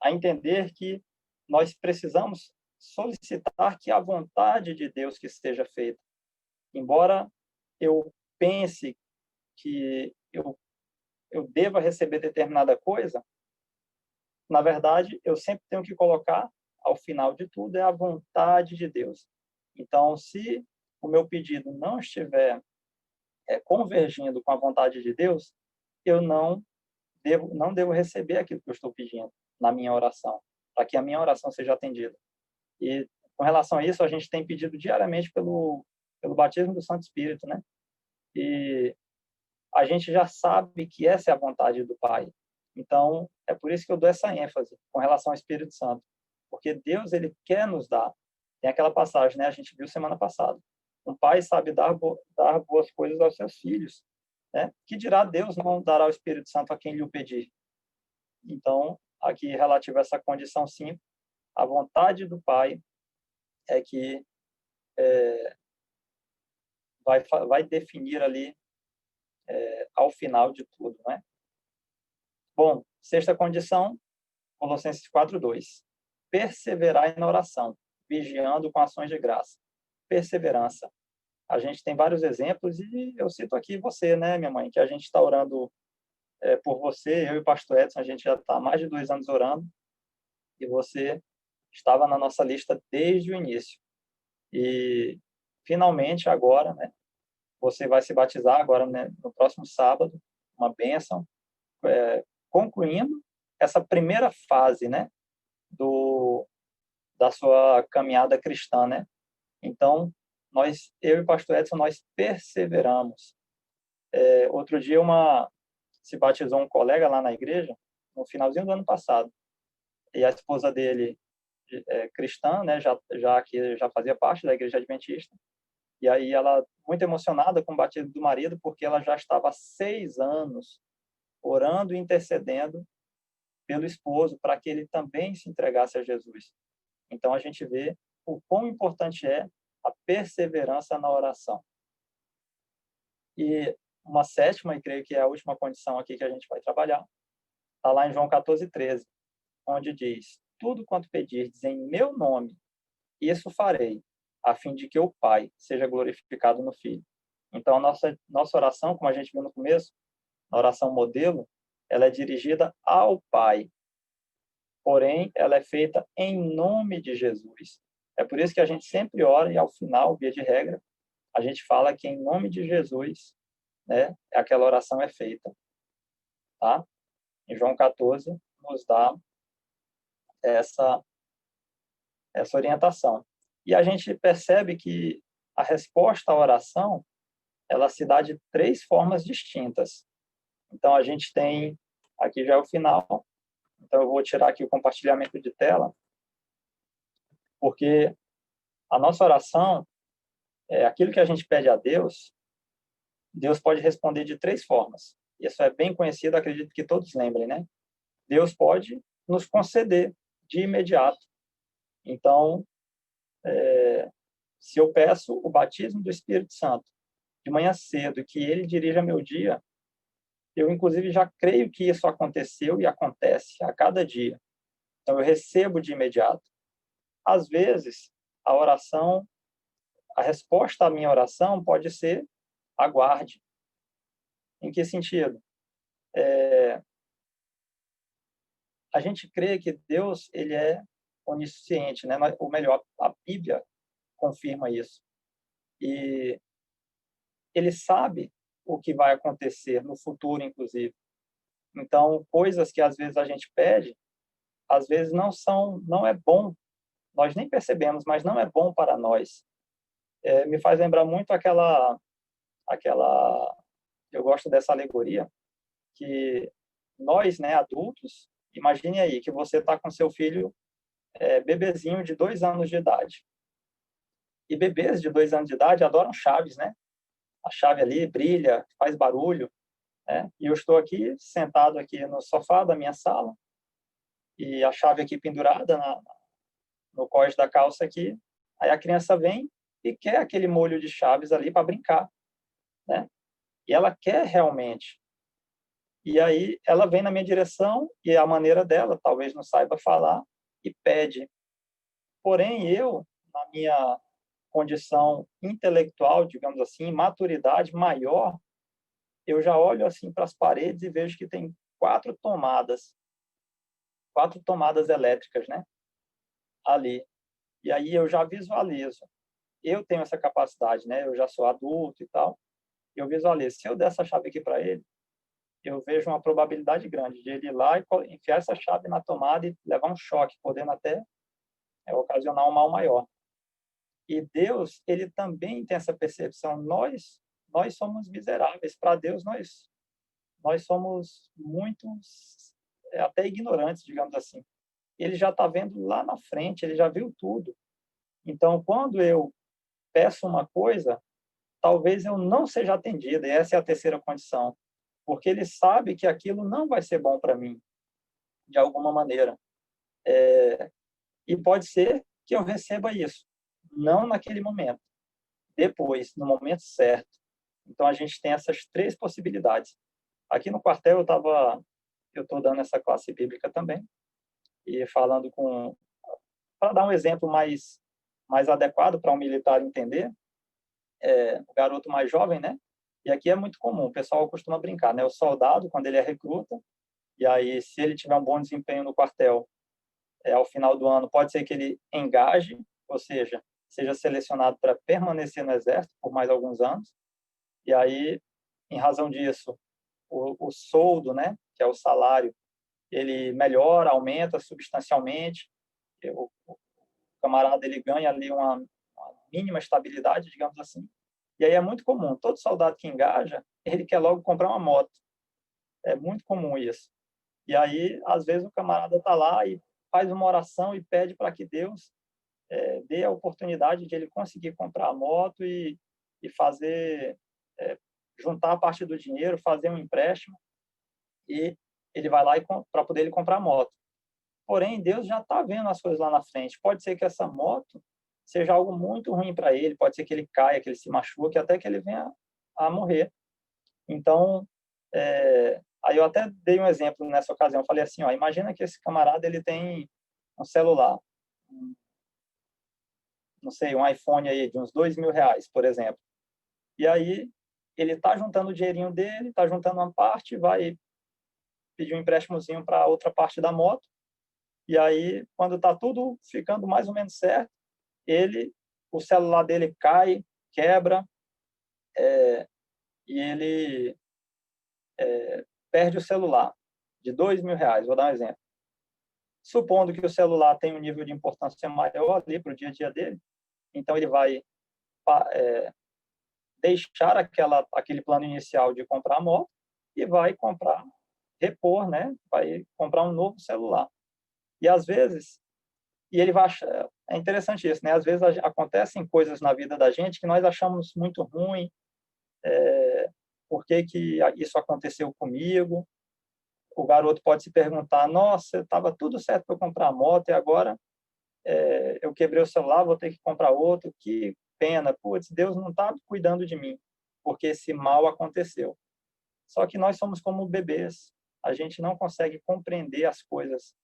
a entender que nós precisamos solicitar que a vontade de Deus que seja feita. Embora eu pense que eu deva receber determinada coisa, na verdade, eu sempre tenho que colocar, ao final de tudo, é a vontade de Deus. Então, se o meu pedido não estiver convergindo com a vontade de Deus, eu não devo receber aquilo que eu estou pedindo na minha oração, para que a minha oração seja atendida. E, com relação a isso, a gente tem pedido diariamente pelo batismo do Santo Espírito, né? E a gente já sabe que essa é a vontade do Pai. Então, é por isso que eu dou essa ênfase com relação ao Espírito Santo. Porque Deus, ele quer nos dar. Tem aquela passagem, né? A gente viu semana passada. Um pai sabe dar boas coisas aos seus filhos, né? Que dirá Deus não dará o Espírito Santo a quem lhe o pedir. Então, aqui, relativo a essa condição 5, a vontade do Pai é que vai definir ali ao final de tudo, né? Bom, sexta condição, Colossenses 4:2. Perseverai na oração, vigiando com ações de graça. Perseverança. A gente tem vários exemplos e eu cito aqui você, né, minha mãe, que a gente está orando por você, eu e o pastor Edson, a gente já está há mais de 2 anos orando e você estava na nossa lista desde o início. E, finalmente, agora, né, você vai se batizar agora, né, no próximo sábado, uma bênção, concluindo essa primeira fase, né, da sua caminhada cristã, né? Então, eu e o pastor Edson, nós perseveramos. Outro dia, se batizou um colega lá na igreja, no finalzinho do ano passado, e a esposa dele, cristã, né, já fazia parte da igreja adventista, e aí ela, muito emocionada com o batismo do marido, porque ela já estava há 6 anos orando e intercedendo pelo esposo para que ele também se entregasse a Jesus. Então, a gente vê o quão importante é a perseverança na oração. E uma sétima, e creio que é a última condição aqui que a gente vai trabalhar, está lá em João 14:13, onde diz: tudo quanto pedirdes em meu nome, isso farei, a fim de que o Pai seja glorificado no Filho. Então, a nossa oração, como a gente viu no começo, a oração modelo, ela é dirigida ao Pai. Porém, ela é feita em nome de Jesus. É por isso que a gente sempre ora e, ao final, via de regra, a gente fala que em nome de Jesus, né, aquela oração é feita. Tá? Em João 14, nos dá essa orientação. E a gente percebe que a resposta à oração, ela se dá de 3 formas distintas. Então, a gente tem, aqui já é o final, então eu vou tirar aqui o compartilhamento de tela, porque a nossa oração, aquilo que a gente pede a Deus, Deus pode responder de 3 formas. Isso é bem conhecido, acredito que todos lembrem, né? Deus pode nos conceder de imediato. Então, se eu peço o batismo do Espírito Santo de manhã cedo, que ele dirija meu dia, eu, inclusive, já creio que isso aconteceu e acontece a cada dia. Então, eu recebo de imediato. Às vezes, a resposta à minha oração pode ser: aguarde. Em que sentido? A gente crê que Deus, ele é onisciente, né? Ou melhor, a Bíblia confirma isso. E ele sabe o que vai acontecer no futuro, inclusive. Então, coisas que às vezes a gente pede, às vezes não é bom. Nós nem percebemos, mas não é bom para nós. Me faz lembrar muito aquela eu gosto dessa alegoria, que nós, né, adultos, imagine aí que você está com seu filho bebezinho de 2 anos de idade. E bebês de 2 anos de idade adoram chaves, né? A chave ali brilha, faz barulho, né? E eu estou aqui, sentado aqui no sofá da minha sala, e a chave aqui pendurada no cós da calça aqui. Aí a criança vem e quer aquele molho de chaves ali para brincar, né? E ela quer realmente. E aí ela vem na minha direção e a maneira dela, talvez não saiba falar, e pede. Porém, eu, na minha condição intelectual, digamos assim, maturidade maior, eu já olho assim para as paredes e vejo que tem 4 tomadas elétricas, né? Ali. E aí eu já visualizo. Eu tenho essa capacidade, né? Eu já sou adulto e tal. Eu visualizo. Se eu der essa chave aqui para ele, eu vejo uma probabilidade grande de ele ir lá e enfiar essa chave na tomada e levar um choque, podendo até ocasionar um mal maior. E Deus, ele também tem essa percepção. Nós somos miseráveis. Para Deus, nós somos muito, até ignorantes, digamos assim. Ele já está vendo lá na frente, ele já viu tudo. Então, quando eu peço uma coisa, talvez eu não seja atendida, e essa é a terceira condição, porque ele sabe que aquilo não vai ser bom para mim, de alguma maneira. E pode ser que eu receba isso, não naquele momento, depois, no momento certo. Então, a gente tem essas 3 possibilidades. Aqui no quartel, eu estou dando essa classe bíblica também, e falando para dar um exemplo mais adequado para um militar entender, o garoto mais jovem, né? E aqui é muito comum, o pessoal costuma brincar, né? O soldado, quando ele é recruta, e aí, se ele tiver um bom desempenho no quartel, ao final do ano, pode ser que ele engaje, ou seja selecionado para permanecer no Exército por mais alguns anos. E aí, em razão disso, o soldo, né, que é o salário, ele melhora, aumenta substancialmente. O camarada ele ganha ali uma mínima estabilidade, digamos assim. E aí é muito comum, todo soldado que engaja, ele quer logo comprar uma moto. É muito comum isso. E aí, às vezes, o camarada está lá e faz uma oração e pede para que Deus dê a oportunidade de ele conseguir comprar a moto e fazer, juntar a parte do dinheiro, fazer um empréstimo, e ele vai lá para poder ele comprar a moto. Porém, Deus já está vendo as coisas lá na frente. Pode ser que essa moto seja algo muito ruim para ele, pode ser que ele caia, que ele se machuque, até que ele venha a morrer. Então, aí eu até dei um exemplo nessa ocasião. Eu falei assim, imagina que esse camarada ele tem um celular, não sei, um iPhone aí de uns R$2.000, por exemplo. E aí ele está juntando o dinheirinho dele, está juntando uma parte, vai pedir um empréstimozinho para outra parte da moto. E aí, quando está tudo ficando mais ou menos certo, o celular dele cai, quebra, e ele perde o celular de R$2.000. Vou dar um exemplo. Supondo que o celular tem um nível de importância maior ali para o dia a dia dele, então ele vai deixar aquele plano inicial de comprar a moto e vai repor, né? Vai comprar um novo celular. E às vezes, ele vai achar, é interessante isso, né? Às vezes acontecem coisas na vida da gente que nós achamos muito ruim. Por que isso aconteceu comigo? O garoto pode se perguntar, nossa, estava tudo certo para eu comprar a moto e agora eu quebrei o celular, vou ter que comprar outro, que pena, putz, Deus não está cuidando de mim, porque esse mal aconteceu. Só que nós somos como bebês, a gente não consegue compreender as coisas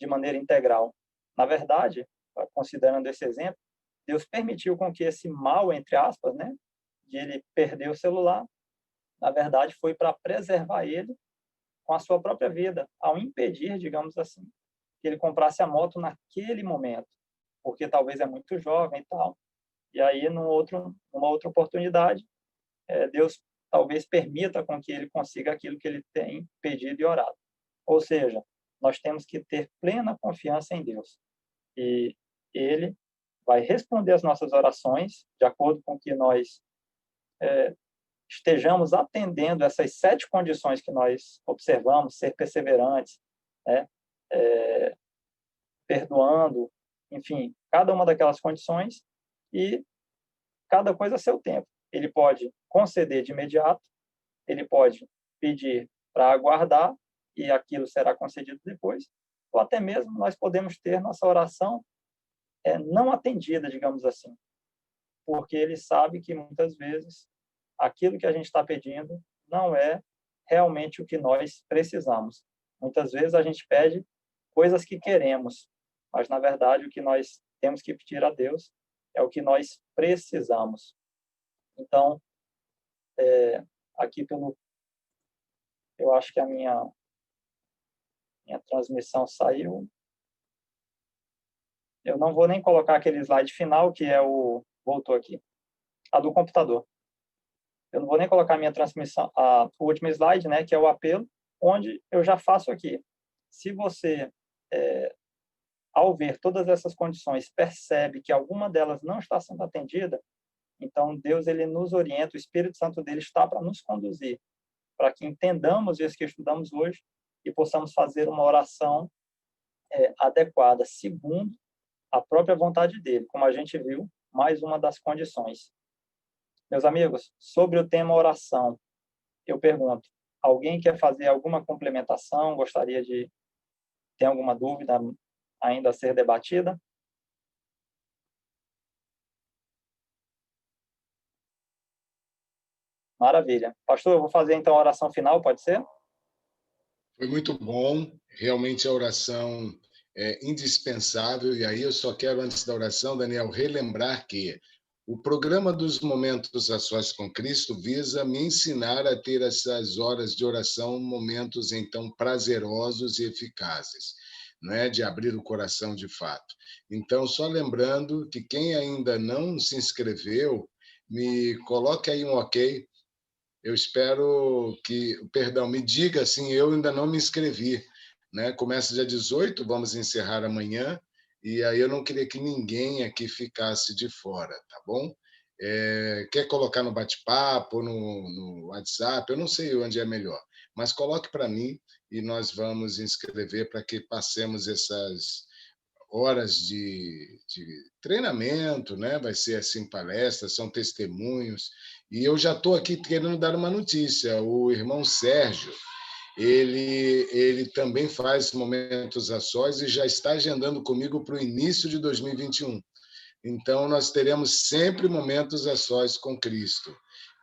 de maneira integral. Na verdade, considerando esse exemplo, Deus permitiu com que esse mal, entre aspas, né, de ele perder o celular, na verdade foi para preservar ele com a sua própria vida, ao impedir, digamos assim, que ele comprasse a moto naquele momento, porque talvez é muito jovem e tal. E aí, numa outra oportunidade, Deus talvez permita com que ele consiga aquilo que ele tem pedido e orado. Ou seja, nós temos que ter plena confiança em Deus. E ele vai responder as nossas orações de acordo com o que nós estejamos atendendo essas 7 condições que nós observamos, ser perseverantes, né? Perdoando, enfim, cada uma daquelas condições, e cada coisa a seu tempo. Ele pode conceder de imediato, ele pode pedir para aguardar, e aquilo será concedido depois, ou até mesmo nós podemos ter nossa oração não atendida, digamos assim, porque ele sabe que muitas vezes aquilo que a gente está pedindo não é realmente o que nós precisamos. Muitas vezes a gente pede coisas que queremos, mas, na verdade, o que nós temos que pedir a Deus é o que nós precisamos. Então, aqui eu acho que a minha transmissão saiu. Eu não vou nem colocar aquele slide final, que é voltou aqui, a do computador. Eu não vou nem colocar a minha transmissão, o último slide, né, que é o apelo, onde eu já faço aqui. Se você, ao ver todas essas condições, percebe que alguma delas não está sendo atendida, então Deus, ele nos orienta, o Espírito Santo dele está para nos conduzir, para que entendamos isso que estudamos hoje e possamos fazer uma oração adequada, segundo a própria vontade dele, como a gente viu, mais uma das condições. Meus amigos, sobre o tema oração, eu pergunto, alguém quer fazer alguma complementação? Gostaria de ter alguma dúvida ainda a ser debatida? Maravilha. Pastor, eu vou fazer então a oração final, pode ser? Foi muito bom, realmente a oração é indispensável, e aí eu só quero, antes da oração, Daniel, relembrar que o programa dos Momentos a Sós com Cristo visa me ensinar a ter essas horas de oração, momentos, então, prazerosos e eficazes, não é? De abrir o coração de fato. Então, só lembrando que quem ainda não se inscreveu, me coloque aí um ok. Eu espero que, perdão, me diga assim, eu ainda não me inscrevi, né? Começa dia 18, vamos encerrar amanhã, e aí eu não queria que ninguém aqui ficasse de fora, tá bom? Quer colocar no bate-papo, no WhatsApp, eu não sei onde é melhor, mas coloque para mim e nós vamos inscrever para que passemos essas horas de treinamento, né? Vai ser assim palestras, são testemunhos. E eu já estou aqui querendo dar uma notícia. O irmão Sérgio, ele também faz momentos a sós e já está agendando comigo para o início de 2021. Então, nós teremos sempre momentos a sós com Cristo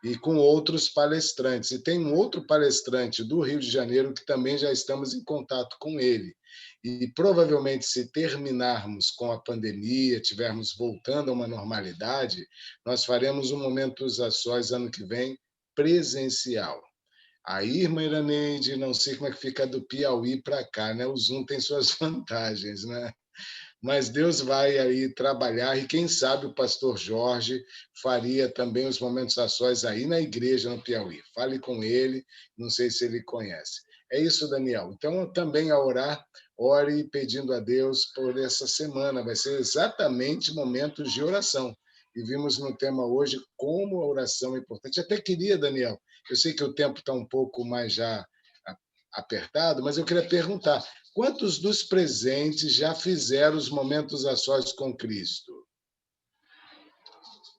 e com outros palestrantes. E tem um outro palestrante do Rio de Janeiro que também já estamos em contato com ele. E provavelmente, se terminarmos com a pandemia, estivermos voltando a uma normalidade, nós faremos um Momentos a Sós ano que vem presencial. Aí, irmã Iraneide, não sei como é que fica do Piauí para cá, né? O Zoom tem suas vantagens, né? Mas Deus vai aí trabalhar e quem sabe o pastor Jorge faria também os Momentos a Sós aí na igreja no Piauí. Fale com ele, não sei se ele conhece. É isso, Daniel. Então, também a orar, ore pedindo a Deus por essa semana. Vai ser exatamente momentos de oração. E vimos no tema hoje como a oração é importante. Até queria, Daniel, eu sei que o tempo está um pouco mais já apertado, mas eu queria perguntar, quantos dos presentes já fizeram os Momentos a Sós com Cristo?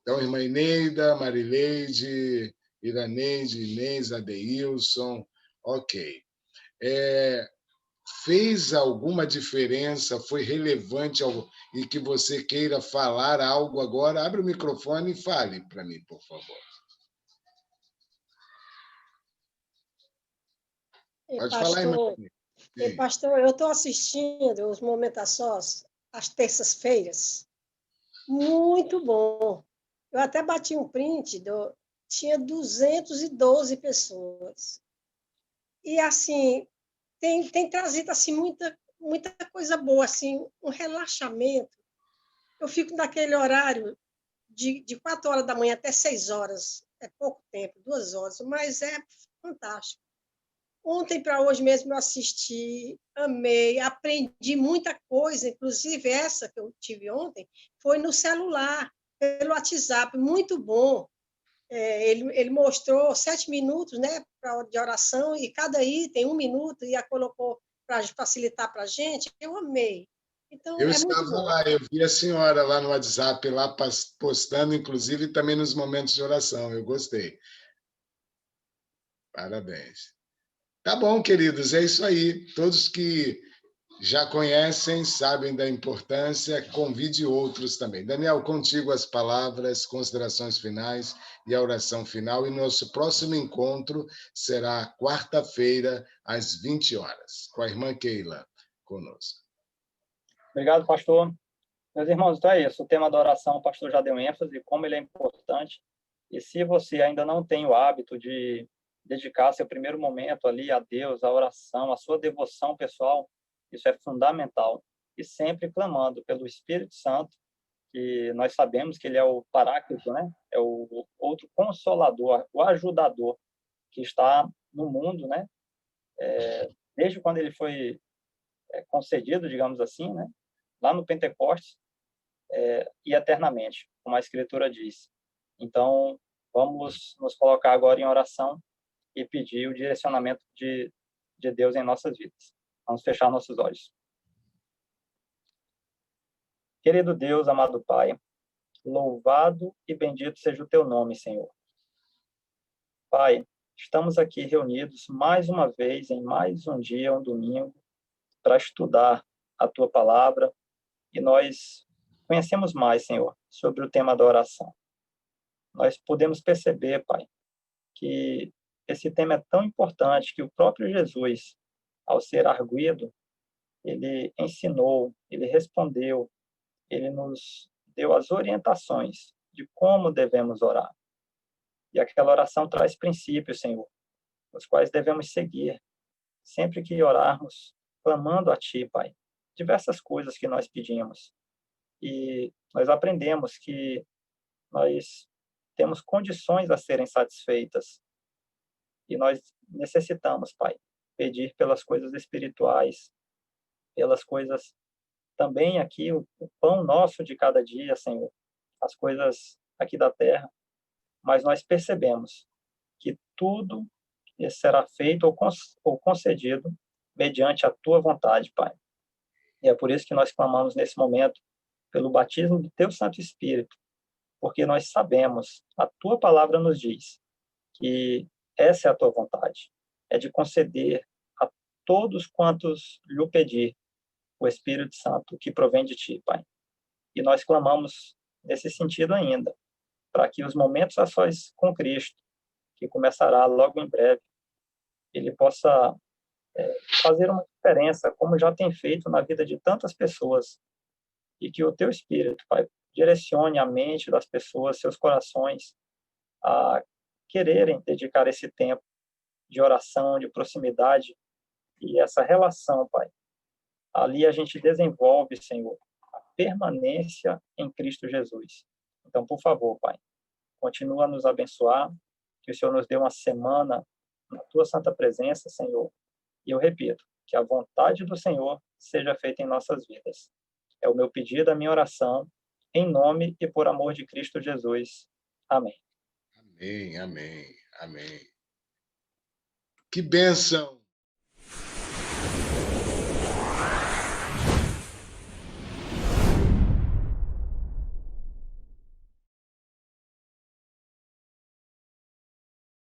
Então, irmã Ineida, Marileide, Iraneide, Inês, Adeilson, ok. Fez alguma diferença? Foi relevante e que você queira falar algo agora? Abre o microfone e fale para mim, por favor. Pode falar, irmã. Pastor, eu estou assistindo os Momentos a Sós às terças-feiras. Muito bom. Eu até bati um print, tinha 212 pessoas. E, assim, tem trazido assim, muita coisa boa, assim, um relaxamento. Eu fico naquele horário de 4 horas da manhã até 6 horas. É pouco tempo, 2 horas, mas é fantástico. Ontem para hoje mesmo eu assisti, amei, aprendi muita coisa, inclusive essa que eu tive ontem, foi no celular, pelo WhatsApp, muito bom. ele mostrou 7 minutos, né, de oração, e cada item 1 minuto, e a colocou para facilitar para a gente. Eu amei. Então, Eu é muito estava bom. lá, eu vi a senhora lá no WhatsApp, lá postando, inclusive, também nos momentos de oração. Eu gostei. Parabéns. Tá bom, queridos, é isso aí. Todos que já conhecem, sabem da importância, convide outros também. Daniel, contigo as palavras, considerações finais e a oração final. E nosso próximo encontro será quarta-feira, às 20 horas, com a irmã Keila conosco. Obrigado, pastor. Meus irmãos, então é isso. O tema da oração, o pastor já deu ênfase, como ele é importante. E se você ainda não tem o hábito de dedicar seu primeiro momento ali a Deus, a oração, a sua devoção pessoal, isso é fundamental. E sempre clamando pelo Espírito Santo, que nós sabemos que ele é o Paráclito, né? É o outro consolador, o ajudador que está no mundo, né? Desde quando ele foi concedido, digamos assim, né? Lá no Pentecostes, e eternamente, como a Escritura diz. Então, vamos nos colocar agora em oração e pedir o direcionamento de Deus em nossas vidas. Vamos fechar nossos olhos. Querido Deus, amado Pai, louvado e bendito seja o teu nome, Senhor. Pai, estamos aqui reunidos mais uma vez, em mais um dia, um domingo, para estudar a tua palavra, e nós conhecemos mais, Senhor, sobre o tema da oração. Nós podemos perceber, Pai, que esse tema é tão importante que o próprio Jesus, ao ser arguido, ele ensinou, ele respondeu, ele nos deu as orientações de como devemos orar. E aquela oração traz princípios, Senhor, os quais devemos seguir, sempre que orarmos, clamando a Ti, Pai, diversas coisas que nós pedimos. E nós aprendemos que nós temos condições a serem satisfeitas. E nós necessitamos, Pai, pedir pelas coisas espirituais, pelas coisas também aqui, o pão nosso de cada dia, Senhor, as coisas aqui da terra. Mas nós percebemos que tudo será feito ou concedido mediante a Tua vontade, Pai. E é por isso que nós clamamos nesse momento pelo batismo do Teu Santo Espírito, porque nós sabemos, a Tua palavra nos diz que essa é a Tua vontade, é de conceder a todos quantos lhe pedir o Espírito Santo que provém de Ti, Pai. E nós clamamos nesse sentido ainda, para que os momentos a sós com Cristo, que começará logo em breve, ele possa fazer uma diferença, como já tem feito na vida de tantas pessoas, e que o Teu Espírito, Pai, direcione a mente das pessoas, seus corações, a quererem dedicar esse tempo de oração, de proximidade, e essa relação, Pai. Ali a gente desenvolve, Senhor, a permanência em Cristo Jesus. Então, por favor, Pai, continua a nos abençoar, que o Senhor nos dê uma semana na Tua santa presença, Senhor. E eu repito, que a vontade do Senhor seja feita em nossas vidas. É o meu pedido, a minha oração, em nome e por amor de Cristo Jesus. Amém. Amém, amém, amém. Que bênção!